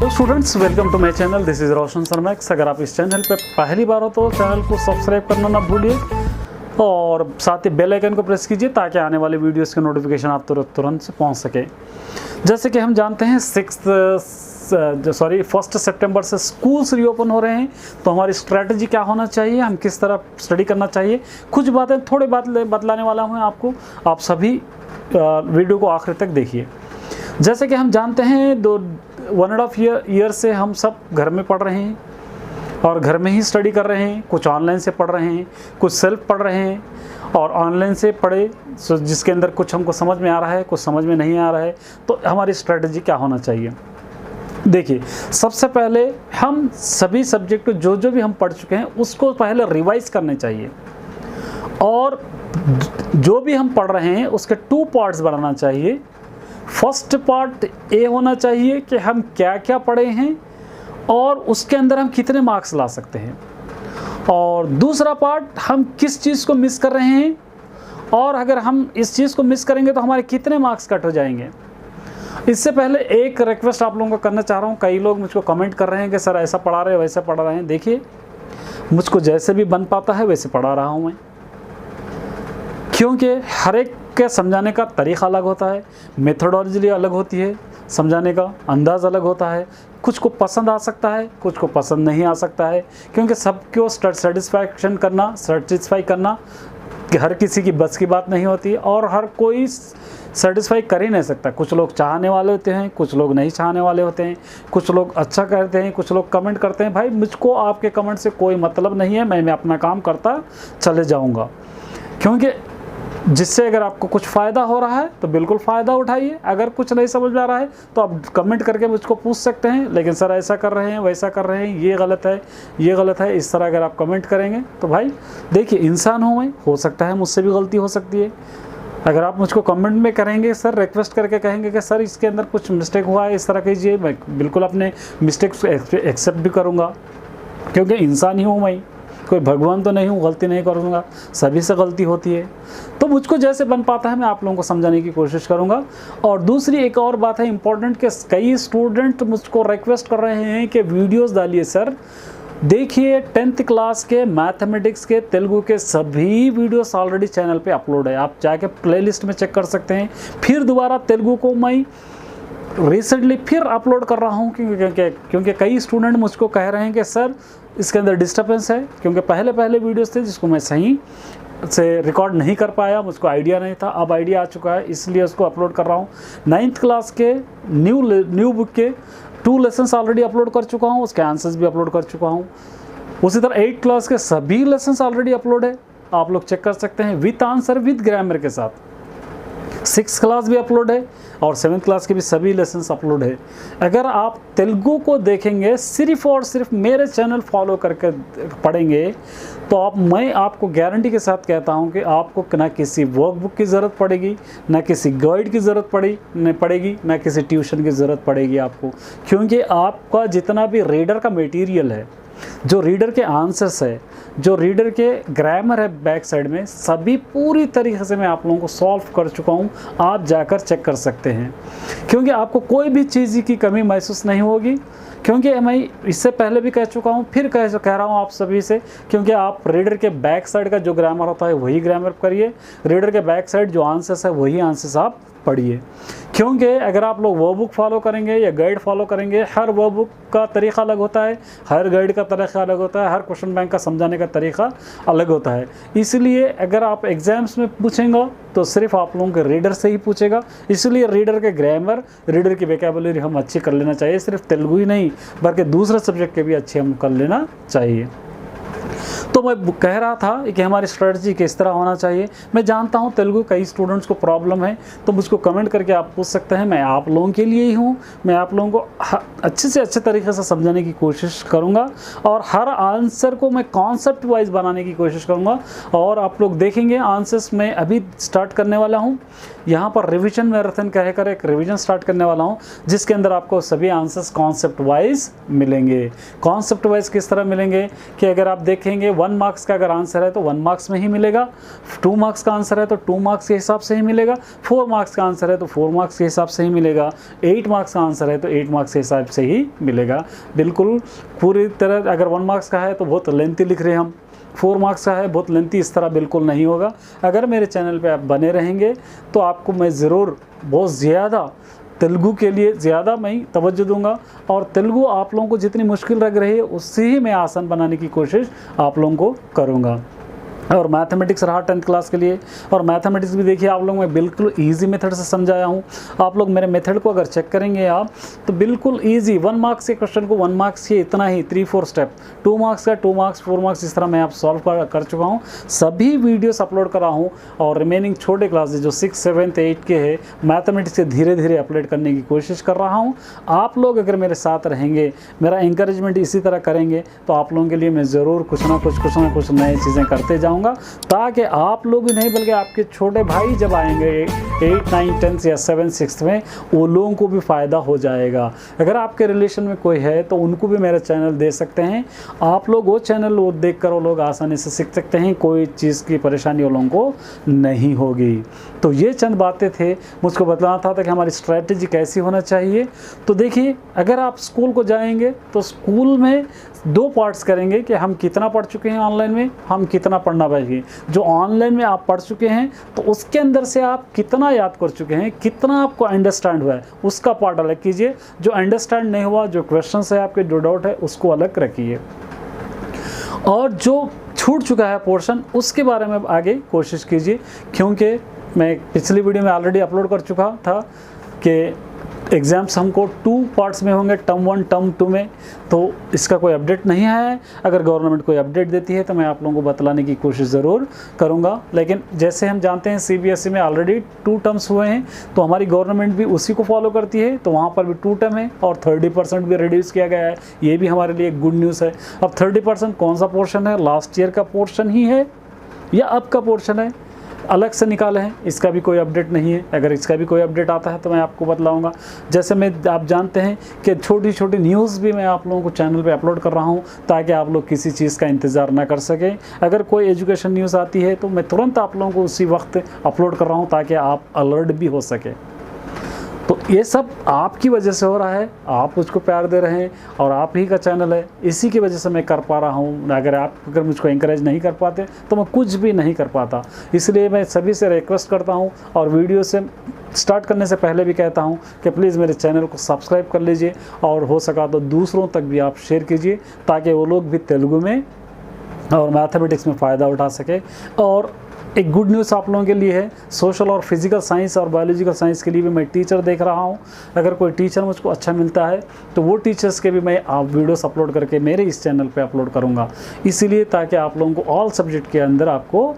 तो students, welcome to my channel. This is Roshan शर्मैक्स। अगर आप इस चैनल पे पहली बार हो तो चैनल को सब्सक्राइब करना ना भूलिए और साथ ही बेल आइकन को प्रेस कीजिए ताकि आने वाले वीडियोस के नोटिफिकेशन आप तुरंत से पहुंच सके। जैसे कि हम जानते हैं 1 सितंबर से स्कूल्स रीओपन हो रहे हैं, तो हमारी स्ट्रैटेजी क्या होना चाहिए, हम किस तरह स्टडी करना चाहिए, कुछ बातें थोड़ी बात बतलाने वाला हूँ आपको। आप सभी वीडियो को आखिर तक देखिए। जैसे कि हम जानते हैं 1.5 ईयर से हम सब घर में पढ़ रहे हैं और घर में ही स्टडी कर रहे हैं। कुछ ऑनलाइन से पढ़ रहे हैं, कुछ सेल्फ पढ़ रहे हैं और ऑनलाइन से पढ़े जिसके अंदर कुछ हमको समझ में आ रहा है, कुछ समझ में नहीं आ रहा है। तो हमारी स्ट्रेटजी क्या होना चाहिए? देखिए, सबसे पहले हम सभी सब्जेक्ट जो भी हम पढ़ चुके हैं उसको पहले रिवाइज करने चाहिए और जो भी हम पढ़ रहे हैं उसके 2 पार्ट्स बनाना चाहिए। फर्स्ट पार्ट ये होना चाहिए कि हम क्या क्या पढ़े हैं और उसके अंदर हम कितने मार्क्स ला सकते हैं, और दूसरा पार्ट हम किस चीज़ को मिस कर रहे हैं और अगर हम इस चीज़ को मिस करेंगे तो हमारे कितने मार्क्स कट हो जाएंगे। इससे पहले एक रिक्वेस्ट आप लोगों को करना चाह रहा हूँ। कई लोग मुझको कमेंट कर रहे हैं कि सर ऐसा पढ़ा रहे हैं, वैसा पढ़ा रहे हैं। देखिए, मुझको जैसे भी बन पाता है वैसे पढ़ा रहा हूँ मैं, क्योंकि हर एक के समझाने का तरीक़ा अलग होता है, मेथोडोलॉजी अलग होती है, समझाने का अंदाज़ अलग होता है। कुछ को पसंद आ सकता है, कुछ को पसंद नहीं आ सकता है, क्योंकि सबको सेटिस्फाई करना कि हर किसी की बस की बात नहीं होती और हर कोई सेटिस्फाई कर ही नहीं सकता। कुछ लोग चाहने वाले होते हैं, कुछ लोग नहीं चाहने वाले होते हैं, कुछ लोग अच्छा करते हैं, कुछ लोग कमेंट करते हैं। भाई, मुझको आपके कमेंट से कोई मतलब नहीं है, मैं अपना काम करता चले जाऊँगा, क्योंकि जिससे अगर आपको कुछ फ़ायदा हो रहा है तो बिल्कुल फ़ायदा उठाइए। अगर कुछ नहीं समझ में आ रहा है तो आप कमेंट करके मुझको पूछ सकते हैं, लेकिन सर ऐसा कर रहे हैं, वैसा कर रहे हैं, ये गलत है, ये गलत है, इस तरह अगर आप कमेंट करेंगे तो भाई देखिए, इंसान हूँ मैं, हो सकता है मुझसे भी गलती हो सकती है। अगर आप मुझको कमेंट में करेंगे, सर रिक्वेस्ट करके कहेंगे कि सर इसके अंदर कुछ मिस्टेक हुआ है, इस तरह कीजिए, मैं बिल्कुल अपने मिस्टेक्स एक्सेप्ट भी करूँगा, क्योंकि इंसान ही हूँ मैं, कोई भगवान तो नहीं हूँ, गलती नहीं करूँगा, सभी से गलती होती है। तो मुझको जैसे बन पाता है मैं आप लोगों को समझाने की कोशिश करूँगा। और दूसरी एक और बात है इम्पॉर्टेंट, कि कई स्टूडेंट मुझको रिक्वेस्ट कर रहे हैं कि वीडियोस डालिए सर। देखिए, 10th क्लास के मैथमेटिक्स के तेलुगु के सभी वीडियोस ऑलरेडी चैनल पे अपलोड है, आप जाके प्लेलिस्ट में चेक कर सकते हैं। फिर दोबारा तेलुगु को मैं रिसेंटली फिर अपलोड कर रहा हूँ, क्योंकि कई स्टूडेंट मुझको कह रहे हैं कि सर इसके अंदर डिस्टर्बेंस है, क्योंकि पहले वीडियोस थे जिसको मैं सही से रिकॉर्ड नहीं कर पाया, मुझको आइडिया नहीं था, अब आइडिया आ चुका है, इसलिए उसको अपलोड कर रहा हूँ। 9th क्लास के न्यू बुक के 2 लेसन्स ऑलरेडी अपलोड कर चुका हूँ, उसके आंसर्स भी अपलोड कर चुका हूँ। उसी तरह 8th क्लास के सभी लेसन्स ऑलरेडी अपलोड है, आप लोग चेक कर सकते हैं, विथ आंसर विथ ग्रामर के साथ। 6th क्लास भी अपलोड है और 7th क्लास के भी सभी लेसन्स अपलोड है। अगर आप तेलुगु को देखेंगे, सिर्फ और सिर्फ मेरे चैनल फॉलो करके पढ़ेंगे, तो मैं आपको गारंटी के साथ कहता हूं कि आपको ना किसी वर्कबुक की ज़रूरत पड़ेगी, ना किसी गाइड की ज़रूरत पड़ेगी, ना किसी ट्यूशन की ज़रूरत पड़ेगी आपको, क्योंकि आपका जितना भी रीडर का मटेरियल है, जो रीडर के आंसर्स है, जो रीडर के ग्रामर है बैक साइड में, सभी पूरी तरीके से मैं आप लोगों को सॉल्व कर चुका हूं। आप जाकर चेक कर सकते हैं, क्योंकि आपको कोई भी चीज़ की कमी महसूस नहीं होगी, क्योंकि मैं इससे पहले भी कह चुका हूं, फिर कह रहा हूं आप सभी से, क्योंकि आप रीडर के बैक साइड का जो ग्रामर होता है वही ग्रामर करिए, रीडर के बैक साइड जो आंसर्स है वही आंसर्स आप पढ़िए। क्योंकि अगर आप लोग वो बुक फॉलो करेंगे या गाइड फॉलो करेंगे, हर वो बुक का तरीक़ा अलग होता है, हर गाइड का तरीक़ा अलग होता है, हर क्वेश्चन बैंक का समझाने का तरीक़ा अलग होता है। इसलिए अगर आप एग्ज़ाम्स में पूछेंगे तो सिर्फ आप लोगों के रीडर से ही पूछेगा, इसलिए रीडर के ग्रामर, रीडर की वोकैबुलरी हम अच्छी कर लेना चाहिए। सिर्फ तेलुगु ही नहीं बल्कि दूसरे सब्जेक्ट के भी अच्छे हम कर लेना चाहिए। तो मैं कह रहा था कि हमारी स्ट्रेटजी किस तरह होना चाहिए। मैं जानता हूं तेलुगु कई स्टूडेंट्स को प्रॉब्लम है, तो मुझको कमेंट करके आप पूछ सकते हैं, मैं आप लोगों के लिए ही हूं। मैं आप लोगों को अच्छे से अच्छे तरीके से समझाने की कोशिश करूंगा और हर आंसर को मैं कॉन्सेप्ट वाइज बनाने की कोशिश करूंगा। और आप लोग देखेंगे आंसर्स मैं अभी स्टार्ट करने वाला हूं, यहाँ पर रिविजन मैराथन कहकर एक रिविजन स्टार्ट करने वाला हूँ, जिसके अंदर आपको सभी आंसर्स कॉन्सेप्ट वाइज मिलेंगे। कॉन्सेप्ट वाइज किस तरह मिलेंगे कि अगर आप देखेंगे 1 मार्क्स का अगर आंसर है तो 1 मार्क्स में ही मिलेगा, 2 मार्क्स का आंसर है तो 2 मार्क्स के हिसाब से ही मिलेगा, 4 मार्क्स का आंसर है तो 4 मार्क्स के हिसाब से ही मिलेगा, 8 मार्क्स का आंसर है तो 8 मार्क्स के हिसाब से ही मिलेगा। बिल्कुल पूरी तरह अगर 1 मार्क्स का है तो बहुत लेंथी लिख रहे हैं हम, 4 मार्क्स का है बहुत लेंथी, इस तरह बिल्कुल नहीं होगा। अगर मेरे चैनल पे आप बने रहेंगे तो आपको मैं ज़रूर बहुत ज़्यादा तेलुगु के लिए ज़्यादा मैं तवज्जो दूंगा, और तेलुगु आप लोगों को जितनी मुश्किल लग रही है उससे ही मैं आसान बनाने की कोशिश आप लोगों को करूंगा। और मैथमेटिक्स रहा 10th क्लास के लिए, और मैथमेटिक्स भी देखिए आप लोग मैं बिल्कुल इजी मेथड से समझाया हूँ। आप लोग मेरे मेथड को अगर चेक करेंगे आप तो बिल्कुल इजी, 1 मार्क्स के क्वेश्चन को 1 मार्क्स के इतना ही 3-4 स्टेप, 2 मार्क्स का 2 मार्क्स 4 मार्क्स इस तरह मैं आप सॉल्व कर चुका हूँ। सभी वीडियोस अपलोड करा हूँ, और रिमेनिंग छोटे क्लासेज जो 6, 7, 8 के है मैथमेटिक्स से धीरे धीरे अपलोड करने की कोशिश कर रहा हूँ। आप लोग अगर मेरे साथ रहेंगे, मेरा इंकरेजमेंट इसी तरह करेंगे तो आप लोगों के लिए मैं ज़रूर कुछ ना कुछ नई चीज़ें करते जाऊँगा, ताकि आप लोग ही नहीं बल्कि आपके छोटे भाई जब आएंगे 8, 9, 10 या 7, 6 में, वो लोगों को भी फ़ायदा हो जाएगा। अगर आपके रिलेशन में कोई है तो उनको भी मेरा चैनल दे सकते हैं, आप लोग वो चैनल वो देख कर वो लोग आसानी से सीख सकते हैं, कोई चीज़ की परेशानी वो लोगों को नहीं होगी। तो ये चंद बातें थे, मुझको बताना था कि हमारी स्ट्रैटेजी कैसी होना चाहिए। तो देखिए अगर आप स्कूल को जाएंगे तो स्कूल में 2 पार्ट्स करेंगे कि हम कितना पढ़ चुके हैं ऑनलाइन में, हम कितना पढ़ना पाएंगे। जो ऑनलाइन में आप पढ़ चुके हैं तो उसके अंदर से आप कितना याद कर चुके हैं, कितना आपको अंडरस्टैंड हुआ है, उसका पार्ट अलग कीजिए। जो अंडरस्टैंड नहीं हुआ, जो क्वेश्चन है आपके, जो डाउट है, उसको अलग रखिए। और जो छूट चुका है पोर्शन उसके बारे में आगे कोशिश कीजिए, क्योंकि मैं पिछली वीडियो में ऑलरेडी अपलोड कर चुका था कि एग्ज़ाम्स हमको 2 पार्ट्स में होंगे, टर्म 1 टर्म 2 में। तो इसका कोई अपडेट नहीं आया है। अगर गवर्नमेंट कोई अपडेट देती है तो मैं आप लोगों को बतलाने की कोशिश ज़रूर करूंगा। लेकिन जैसे हम जानते हैं CBSE में ऑलरेडी 2 टर्म्स हुए हैं, तो हमारी गवर्नमेंट भी उसी को फॉलो करती है, तो वहाँ पर भी 2 टर्म है और 30% भी रिड्यूस किया गया है। ये भी हमारे लिए गुड न्यूज़ है। अब 30% कौन सा पोर्शन है, लास्ट ईयर का पोर्शन ही है या अब का पोर्शन है, अलग से निकाले हैं, इसका भी कोई अपडेट नहीं है। अगर इसका भी कोई अपडेट आता है तो मैं आपको बतलाऊंगा। जैसे मैं आप जानते हैं कि छोटी छोटी न्यूज़ भी मैं आप लोगों को चैनल पे अपलोड कर रहा हूं, ताकि आप लोग किसी चीज़ का इंतज़ार ना कर सकें। अगर कोई एजुकेशन न्यूज़ आती है तो मैं तुरंत आप लोगों को उसी वक्त अपलोड कर रहा हूँ, ताकि आप अलर्ट भी हो सके। तो ये सब आपकी वजह से हो रहा है, आप मुझको प्यार दे रहे हैं और आप ही का चैनल है, इसी की वजह से मैं कर पा रहा हूँ। अगर मुझको इंकरेज नहीं कर पाते तो मैं कुछ भी नहीं कर पाता। इसलिए मैं सभी से रिक्वेस्ट करता हूँ और वीडियो से स्टार्ट करने से पहले भी कहता हूँ कि प्लीज़ मेरे चैनल को सब्सक्राइब कर लीजिए, और हो सका तो दूसरों तक भी आप शेयर कीजिए, ताकि वो लोग भी तेलुगु में और मैथमेटिक्स में फ़ायदा उठा सके। और एक गुड न्यूज़ आप लोगों के लिए है, सोशल और फिजिकल साइंस और बायोलॉजिकल साइंस के लिए भी मैं टीचर देख रहा हूं। अगर कोई टीचर मुझको अच्छा मिलता है तो वो टीचर्स के भी मैं आप वीडियोस अपलोड करके मेरे इस चैनल पे अपलोड करूंगा, इसीलिए ताकि आप लोगों को ऑल सब्जेक्ट के अंदर आपको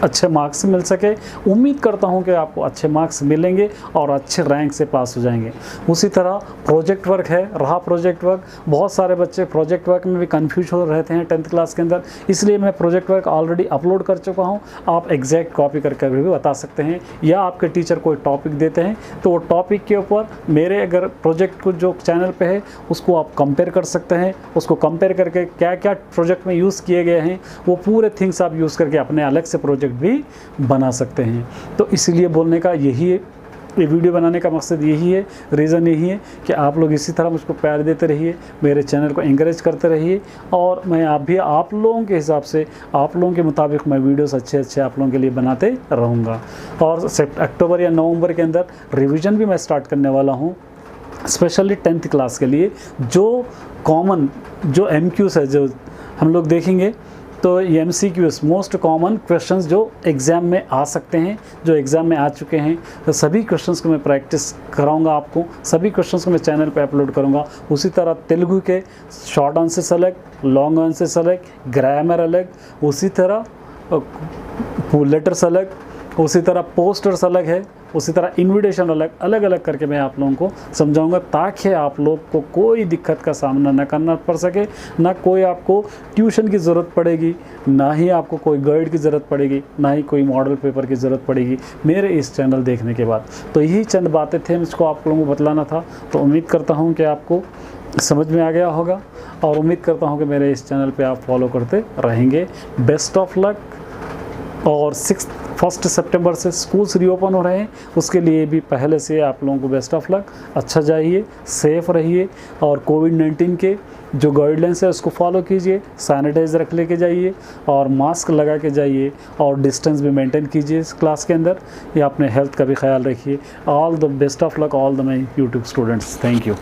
अच्छे मार्क्स मिल सके। उम्मीद करता हूं कि आपको अच्छे मार्क्स मिलेंगे और अच्छे रैंक से पास हो जाएंगे। उसी तरह प्रोजेक्ट वर्क है, रहा प्रोजेक्ट वर्क, बहुत सारे बच्चे प्रोजेक्ट वर्क में भी कंफ्यूज हो रहते हैं 10th क्लास के अंदर, इसलिए मैं प्रोजेक्ट वर्क ऑलरेडी अपलोड कर चुका हूं। आप एग्जैक्ट कॉपी करके भी बता सकते हैं, या आपके टीचर कोई टॉपिक देते हैं तो वो टॉपिक के ऊपर मेरे अगर प्रोजेक्ट को जो चैनल पे है उसको आप कंपेयर कर सकते हैं। उसको कंपेयर करके क्या क्या प्रोजेक्ट में यूज़ किए गए हैं वो पूरे थिंग्स आप यूज़ करके अपने अलग से प्रोजेक्ट भी बना सकते हैं। तो इसलिए बोलने का यही है, ये वीडियो बनाने का मकसद यही है, रीज़न यही है कि आप लोग इसी तरह मुझको प्यार देते रहिए, मेरे चैनल को एंकरेज करते रहिए, और मैं आप लोगों के हिसाब से, आप लोगों के मुताबिक मैं वीडियोस अच्छे आप लोगों के लिए बनाते रहूँगा। और अक्टूबर या नवंबर के अंदर रिवीजन भी मैं स्टार्ट करने वाला हूँ, स्पेशली 10th क्लास के लिए। जो कॉमन जो MQs है जो हम लोग देखेंगे, तो ये MCQs मोस्ट कॉमन क्वेश्चंस जो एग्ज़ाम में आ सकते हैं, जो एग्ज़ाम में आ चुके हैं, तो सभी क्वेश्चंस को मैं प्रैक्टिस कराऊंगा आपको, सभी क्वेश्चंस को मैं चैनल पे अपलोड करूंगा। उसी तरह तेलुगु के शॉर्ट आंसर्स अलग, लॉन्ग आंसर्स अलग, ग्रामर अलग, उसी तरह लेटर्स अलग, उसी तरह पोस्टर्स अलग है, उसी तरह इन्विटेशन अलग अलग करके मैं आप लोगों को समझाऊंगा, ताकि आप लोग को कोई दिक्कत का सामना न करना पड़ सके, ना कोई आपको ट्यूशन की ज़रूरत पड़ेगी, ना ही आपको कोई गाइड की ज़रूरत पड़ेगी, ना ही कोई मॉडल पेपर की ज़रूरत पड़ेगी मेरे इस चैनल देखने के बाद। तो यही चंद बातें थे मुझको आप लोगों को बतलाना था। तो उम्मीद करता हूँ कि आपको समझ में आ गया होगा, और उम्मीद करता हूँ कि मेरे इस चैनल पे आप फॉलो करते रहेंगे। Best of luck. और 1 सितंबर से स्कूल्स रीओपन हो रहे हैं, उसके लिए भी पहले से आप लोगों को बेस्ट ऑफ लक। अच्छा जाइए, सेफ़ रहिए, और कोविड-19 के जो गाइडलाइंस है उसको फॉलो कीजिए, सैनिटाइज़र रख लेके जाइए और मास्क लगा के जाइए, और डिस्टेंस भी मेंटेन कीजिए इस क्लास के अंदर। या अपने हेल्थ का भी ख्याल रखिए। All the best of luck all the my YouTube students. Thank you.